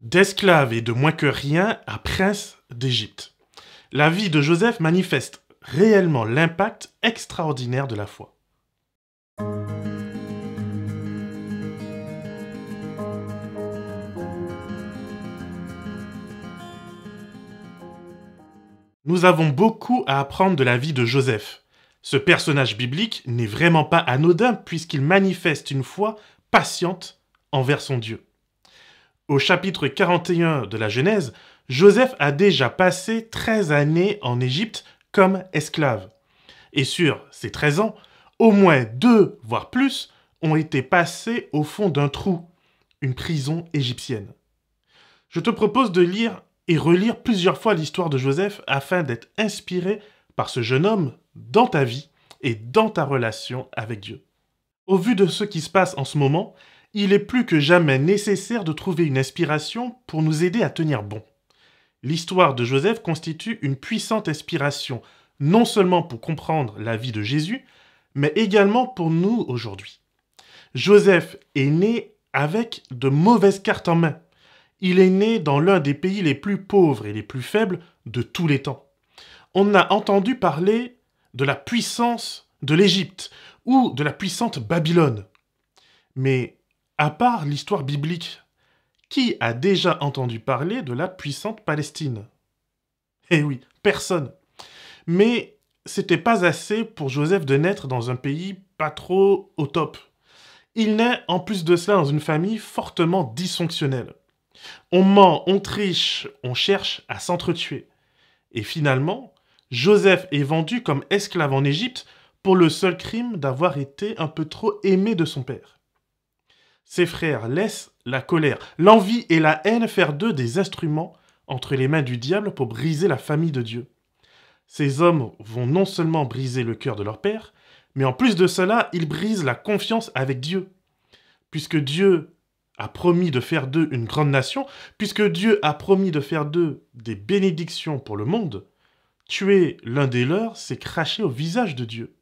D'esclave et de moins que rien à prince d'Égypte. La vie de Joseph manifeste réellement l'impact extraordinaire de la foi. Nous avons beaucoup à apprendre de la vie de Joseph. Ce personnage biblique n'est vraiment pas anodin puisqu'il manifeste une foi patiente envers son Dieu. Au chapitre 41 de la Genèse, Joseph a déjà passé 13 années en Égypte comme esclave. Et sur ces 13 ans, au moins 2, voire plus, ont été passés au fond d'un trou, une prison égyptienne. Je te propose de lire et relire plusieurs fois l'histoire de Joseph afin d'être inspiré par ce jeune homme dans ta vie et dans ta relation avec Dieu. Au vu de ce qui se passe en ce moment, il est plus que jamais nécessaire de trouver une inspiration pour nous aider à tenir bon. L'histoire de Joseph constitue une puissante inspiration, non seulement pour comprendre la vie de Jésus, mais également pour nous aujourd'hui. Joseph est né avec de mauvaises cartes en main. Il est né dans l'un des pays les plus pauvres et les plus faibles de tous les temps. On a entendu parler de la puissance de l'Égypte ou de la puissante Babylone. Mais à part l'histoire biblique, qui a déjà entendu parler de la puissante Palestine? Eh oui, personne. Mais c'était pas assez pour Joseph de naître dans un pays pas trop au top. Il naît en plus de cela dans une famille fortement dysfonctionnelle. On ment, on triche, on cherche à s'entretuer. Et finalement, Joseph est vendu comme esclave en Égypte pour le seul crime d'avoir été un peu trop aimé de son père. Ses frères laissent la colère, l'envie et la haine faire d'eux des instruments entre les mains du diable pour briser la famille de Dieu. Ces hommes vont non seulement briser le cœur de leur père, mais en plus de cela, ils brisent la confiance avec Dieu. Puisque Dieu a promis de faire d'eux une grande nation, puisque Dieu a promis de faire d'eux des bénédictions pour le monde, tuer l'un des leurs, c'est cracher au visage de Dieu.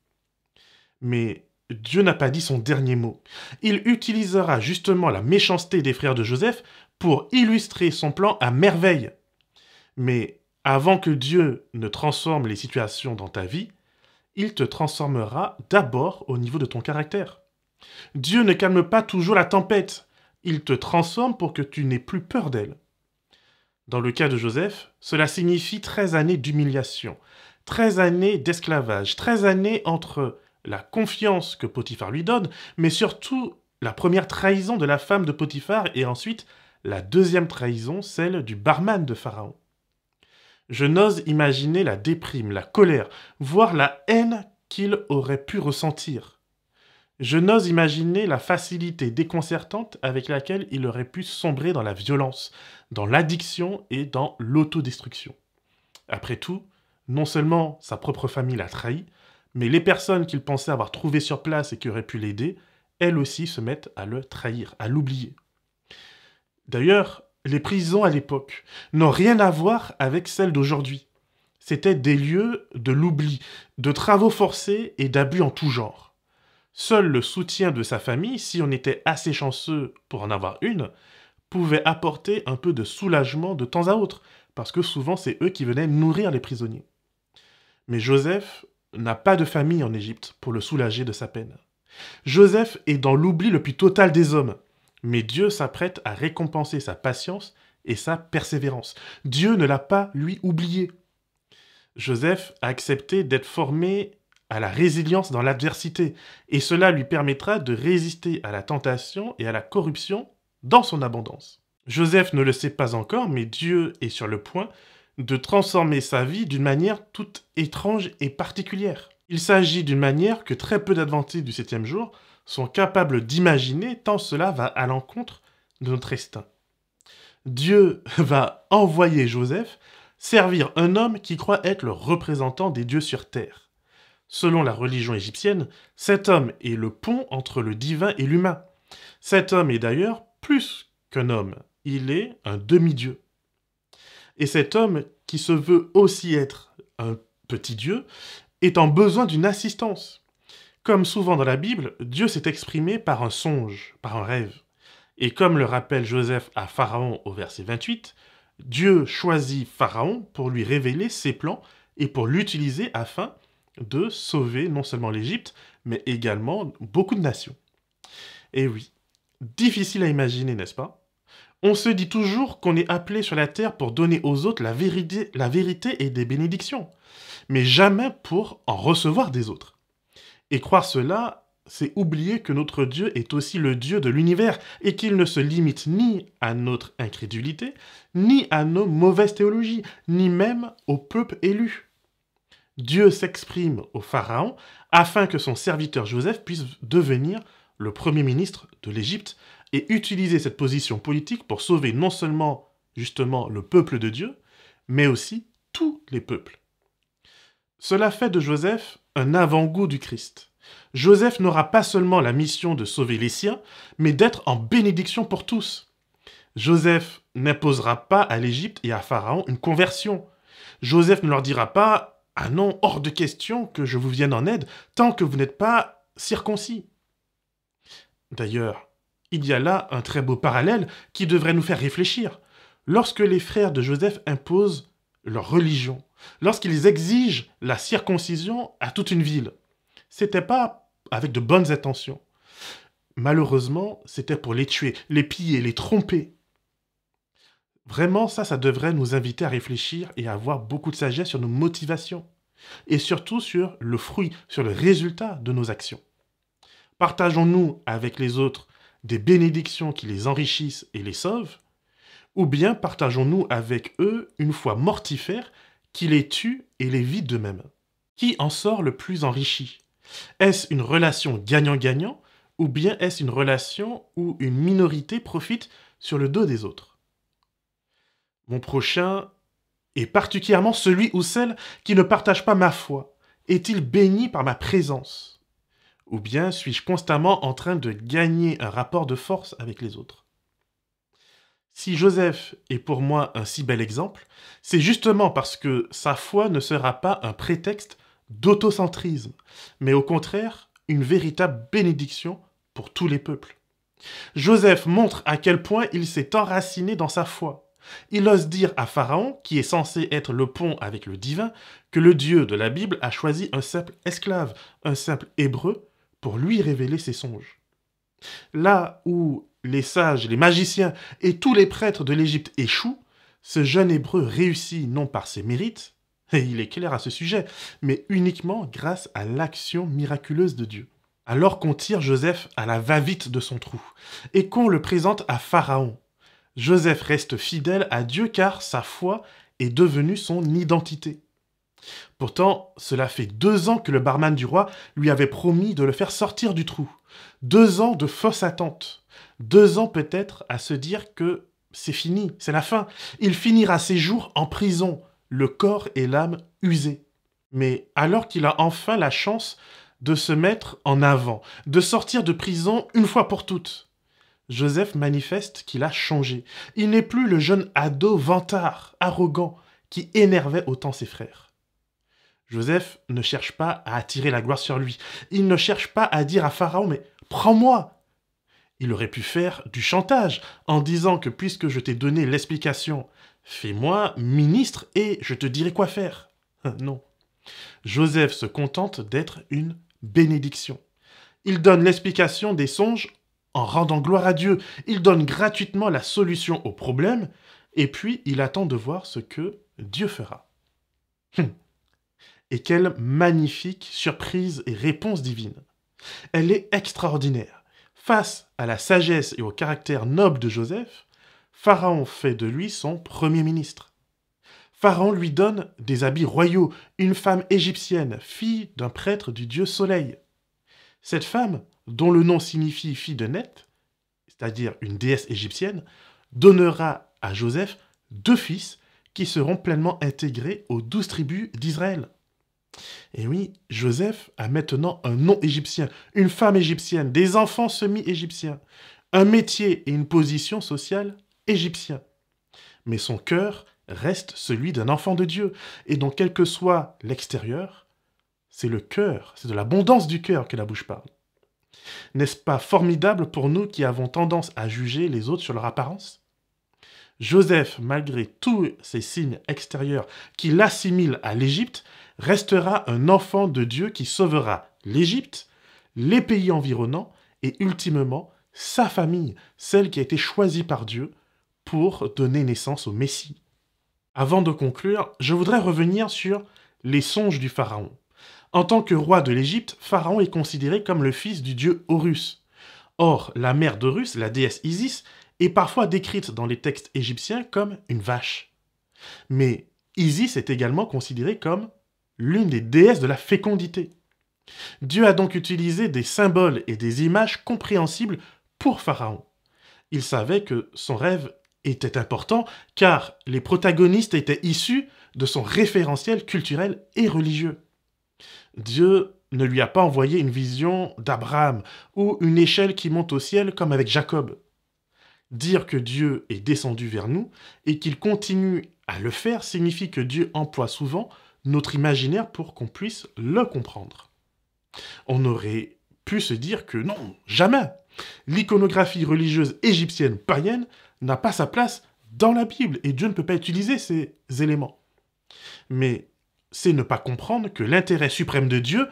Mais Dieu n'a pas dit son dernier mot. Il utilisera justement la méchanceté des frères de Joseph pour illustrer son plan à merveille. Mais avant que Dieu ne transforme les situations dans ta vie, il te transformera d'abord au niveau de ton caractère. Dieu ne calme pas toujours la tempête. Il te transforme pour que tu n'aies plus peur d'elle. Dans le cas de Joseph, cela signifie 13 années d'humiliation, 13 années d'esclavage, 13 années entre la confiance que Potiphar lui donne, mais surtout la première trahison de la femme de Potiphar et ensuite la deuxième trahison, celle du barman de Pharaon. Je n'ose imaginer la déprime, la colère, voire la haine qu'il aurait pu ressentir. Je n'ose imaginer la facilité déconcertante avec laquelle il aurait pu sombrer dans la violence, dans l'addiction et dans l'autodestruction. Après tout, non seulement sa propre famille l'a trahi, mais les personnes qu'il pensait avoir trouvées sur place et qui auraient pu l'aider, elles aussi se mettent à le trahir, à l'oublier. D'ailleurs, les prisons à l'époque n'ont rien à voir avec celles d'aujourd'hui. C'étaient des lieux de l'oubli, de travaux forcés et d'abus en tout genre. Seul le soutien de sa famille, si on était assez chanceux pour en avoir une, pouvait apporter un peu de soulagement de temps à autre, parce que souvent c'est eux qui venaient nourrir les prisonniers. Mais Joseph n'a pas de famille en Égypte pour le soulager de sa peine. Joseph est dans l'oubli le plus total des hommes, mais Dieu s'apprête à récompenser sa patience et sa persévérance. Dieu ne l'a pas, lui, oublié. Joseph a accepté d'être formé à la résilience dans l'adversité, et cela lui permettra de résister à la tentation et à la corruption dans son abondance. Joseph ne le sait pas encore, mais Dieu est sur le point de transformer sa vie d'une manière toute étrange et particulière. Il s'agit d'une manière que très peu d'adventistes du 7e jour sont capables d'imaginer tant cela va à l'encontre de notre instinct. Dieu va envoyer Joseph servir un homme qui croit être le représentant des dieux sur terre. Selon la religion égyptienne, cet homme est le pont entre le divin et l'humain. Cet homme est d'ailleurs plus qu'un homme, il est un demi-dieu. Et cet homme, qui se veut aussi être un petit dieu, est en besoin d'une assistance. Comme souvent dans la Bible, Dieu s'est exprimé par un songe, par un rêve. Et comme le rappelle Joseph à Pharaon au verset 28, Dieu choisit Pharaon pour lui révéler ses plans et pour l'utiliser afin de sauver non seulement l'Égypte, mais également beaucoup de nations. Et oui, difficile à imaginer, n'est-ce pas? On se dit toujours qu'on est appelé sur la terre pour donner aux autres la vérité et des bénédictions, mais jamais pour en recevoir des autres. Et croire cela, c'est oublier que notre Dieu est aussi le Dieu de l'univers et qu'il ne se limite ni à notre incrédulité, ni à nos mauvaises théologies, ni même au peuple élu. Dieu s'exprime au Pharaon afin que son serviteur Joseph puisse devenir le premier ministre de l'Égypte et utiliser cette position politique pour sauver non seulement, justement, le peuple de Dieu, mais aussi tous les peuples. Cela fait de Joseph un avant-goût du Christ. Joseph n'aura pas seulement la mission de sauver les siens, mais d'être en bénédiction pour tous. Joseph n'imposera pas à l'Égypte et à Pharaon une conversion. Joseph ne leur dira pas « Ah non, hors de question que je vous vienne en aide tant que vous n'êtes pas circoncis ». D'ailleurs, il y a là un très beau parallèle qui devrait nous faire réfléchir. Lorsque les frères de Joseph imposent leur religion, lorsqu'ils exigent la circoncision à toute une ville, c'était pas avec de bonnes intentions. Malheureusement, c'était pour les tuer, les piller, les tromper. Vraiment, ça devrait nous inviter à réfléchir et à avoir beaucoup de sagesse sur nos motivations. Et surtout sur le fruit, sur le résultat de nos actions. Partageons-nous avec les autres des bénédictions qui les enrichissent et les sauvent, ou bien partageons-nous avec eux une foi mortifère qui les tue et les vide d'eux-mêmes? Qui en sort le plus enrichi? Est-ce une relation gagnant-gagnant, ou bien est-ce une relation où une minorité profite sur le dos des autres? Mon prochain est particulièrement celui ou celle qui ne partage pas ma foi. Est-il béni par ma présence? Ou bien suis-je constamment en train de gagner un rapport de force avec les autres? Si Joseph est pour moi un si bel exemple, c'est justement parce que sa foi ne sera pas un prétexte d'autocentrisme, mais au contraire une véritable bénédiction pour tous les peuples. Joseph montre à quel point il s'est enraciné dans sa foi. Il ose dire à Pharaon, qui est censé être le pont avec le divin, que le Dieu de la Bible a choisi un simple esclave, un simple hébreu, pour lui révéler ses songes. Là où les sages, les magiciens et tous les prêtres de l'Égypte échouent, ce jeune hébreu réussit non par ses mérites, et il est clair à ce sujet, mais uniquement grâce à l'action miraculeuse de Dieu. Alors qu'on tire Joseph à la va-vite de son trou, et qu'on le présente à Pharaon, Joseph reste fidèle à Dieu car sa foi est devenue son identité. Pourtant, cela fait 2 ans que le barman du roi lui avait promis de le faire sortir du trou. 2 ans de fausse attente. 2 ans peut-être à se dire que c'est fini, c'est la fin. Il finira ses jours en prison, le corps et l'âme usés. Mais alors qu'il a enfin la chance de se mettre en avant, de sortir de prison une fois pour toutes, Joseph manifeste qu'il a changé. Il n'est plus le jeune ado vantard, arrogant, qui énervait autant ses frères. Joseph ne cherche pas à attirer la gloire sur lui. Il ne cherche pas à dire à Pharaon « Mais prends-moi !» Il aurait pu faire du chantage en disant que puisque je t'ai donné l'explication, fais-moi ministre et je te dirai quoi faire. Non. Joseph se contente d'être une bénédiction. Il donne l'explication des songes en rendant gloire à Dieu. Il donne gratuitement la solution au problème et puis il attend de voir ce que Dieu fera. Et quelle magnifique surprise et réponse divine. Elle est extraordinaire. Face à la sagesse et au caractère noble de Joseph, Pharaon fait de lui son premier ministre. Pharaon lui donne des habits royaux, une femme égyptienne, fille d'un prêtre du dieu Soleil. Cette femme, dont le nom signifie fille de Net, c'est-à-dire une déesse égyptienne, donnera à Joseph 2 fils qui seront pleinement intégrés aux 12 tribus d'Israël. Et oui, Joseph a maintenant un nom égyptien, une femme égyptienne, des enfants semi-égyptiens, un métier et une position sociale égyptiens. Mais son cœur reste celui d'un enfant de Dieu, et donc quel que soit l'extérieur, c'est le cœur, c'est de l'abondance du cœur que la bouche parle. N'est-ce pas formidable pour nous qui avons tendance à juger les autres sur leur apparence? Joseph, malgré tous ces signes extérieurs qui l'assimilent à l'Égypte, restera un enfant de Dieu qui sauvera l'Égypte, les pays environnants et ultimement sa famille, celle qui a été choisie par Dieu pour donner naissance au Messie. Avant de conclure, je voudrais revenir sur les songes du Pharaon. En tant que roi de l'Égypte, Pharaon est considéré comme le fils du dieu Horus. Or, la mère d'Horus, la déesse Isis, est parfois décrite dans les textes égyptiens comme une vache. Mais Isis est également considérée comme l'une des déesses de la fécondité. Dieu a donc utilisé des symboles et des images compréhensibles pour Pharaon. Il savait que son rêve était important car les protagonistes étaient issus de son référentiel culturel et religieux. Dieu ne lui a pas envoyé une vision d'Abraham ou une échelle qui monte au ciel comme avec Jacob. Dire que Dieu est descendu vers nous et qu'il continue à le faire signifie que Dieu emploie souvent notre imaginaire pour qu'on puisse le comprendre. On aurait pu se dire que non, jamais. L'iconographie religieuse égyptienne païenne n'a pas sa place dans la Bible et Dieu ne peut pas utiliser ces éléments. Mais c'est ne pas comprendre que l'intérêt suprême de Dieu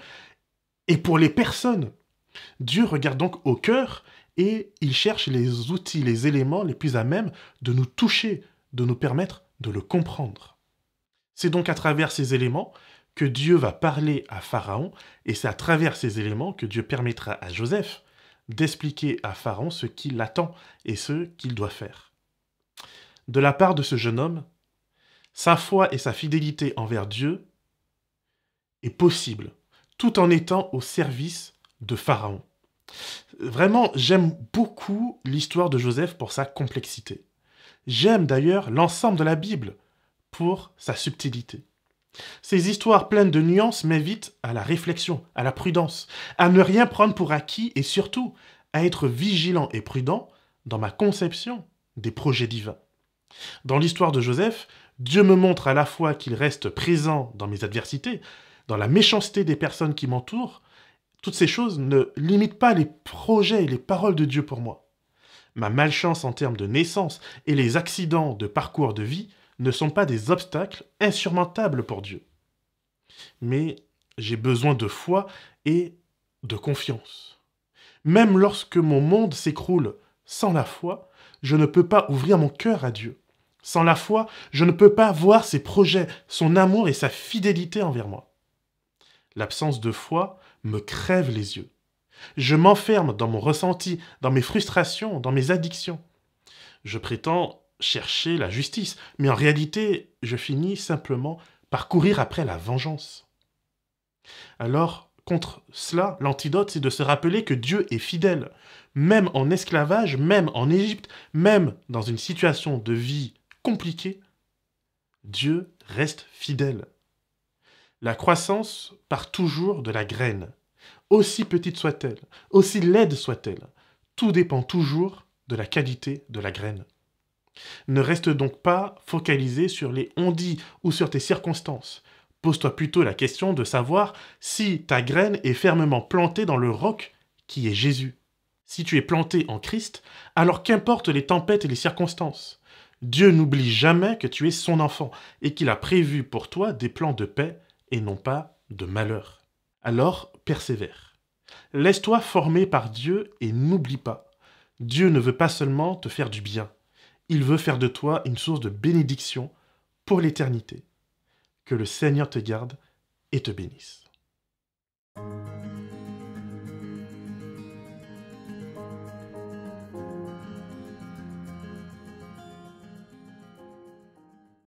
est pour les personnes. Dieu regarde donc au cœur et il cherche les outils, les éléments les plus à même de nous toucher, de nous permettre de le comprendre. C'est donc à travers ces éléments que Dieu va parler à Pharaon et c'est à travers ces éléments que Dieu permettra à Joseph d'expliquer à Pharaon ce qui l'attend et ce qu'il doit faire. De la part de ce jeune homme, sa foi et sa fidélité envers Dieu est possible, tout en étant au service de Pharaon. Vraiment, j'aime beaucoup l'histoire de Joseph pour sa complexité. J'aime d'ailleurs l'ensemble de la Bible pour sa subtilité. Ces histoires pleines de nuances m'invitent à la réflexion, à la prudence, à ne rien prendre pour acquis et surtout à être vigilant et prudent dans ma conception des projets divins. Dans l'histoire de Joseph, Dieu me montre à la fois qu'il reste présent dans mes adversités, dans la méchanceté des personnes qui m'entourent. Toutes ces choses ne limitent pas les projets et les paroles de Dieu pour moi. Ma malchance en termes de naissance et les accidents de parcours de vie ne sont pas des obstacles insurmontables pour Dieu. Mais j'ai besoin de foi et de confiance. Même lorsque mon monde s'écroule sans la foi, je ne peux pas ouvrir mon cœur à Dieu. Sans la foi, je ne peux pas voir ses projets, son amour et sa fidélité envers moi. L'absence de foi me crève les yeux. Je m'enferme dans mon ressenti, dans mes frustrations, dans mes addictions. Je prétends chercher la justice, mais en réalité, je finis simplement par courir après la vengeance. Alors, contre cela, l'antidote, c'est de se rappeler que Dieu est fidèle, même en esclavage, même en Égypte, même dans une situation de vie compliquée, Dieu reste fidèle. La croissance part toujours de la graine. Aussi petite soit-elle, aussi laide soit-elle, tout dépend toujours de la qualité de la graine. Ne reste donc pas focalisé sur les on-dit ou sur tes circonstances. Pose-toi plutôt la question de savoir si ta graine est fermement plantée dans le roc qui est Jésus. Si tu es planté en Christ, alors qu'importent les tempêtes et les circonstances. Dieu n'oublie jamais que tu es son enfant et qu'il a prévu pour toi des plans de paix et non pas de malheur. Alors, persévère. Laisse-toi former par Dieu et n'oublie pas. Dieu ne veut pas seulement te faire du bien. Il veut faire de toi une source de bénédiction pour l'éternité. Que le Seigneur te garde et te bénisse.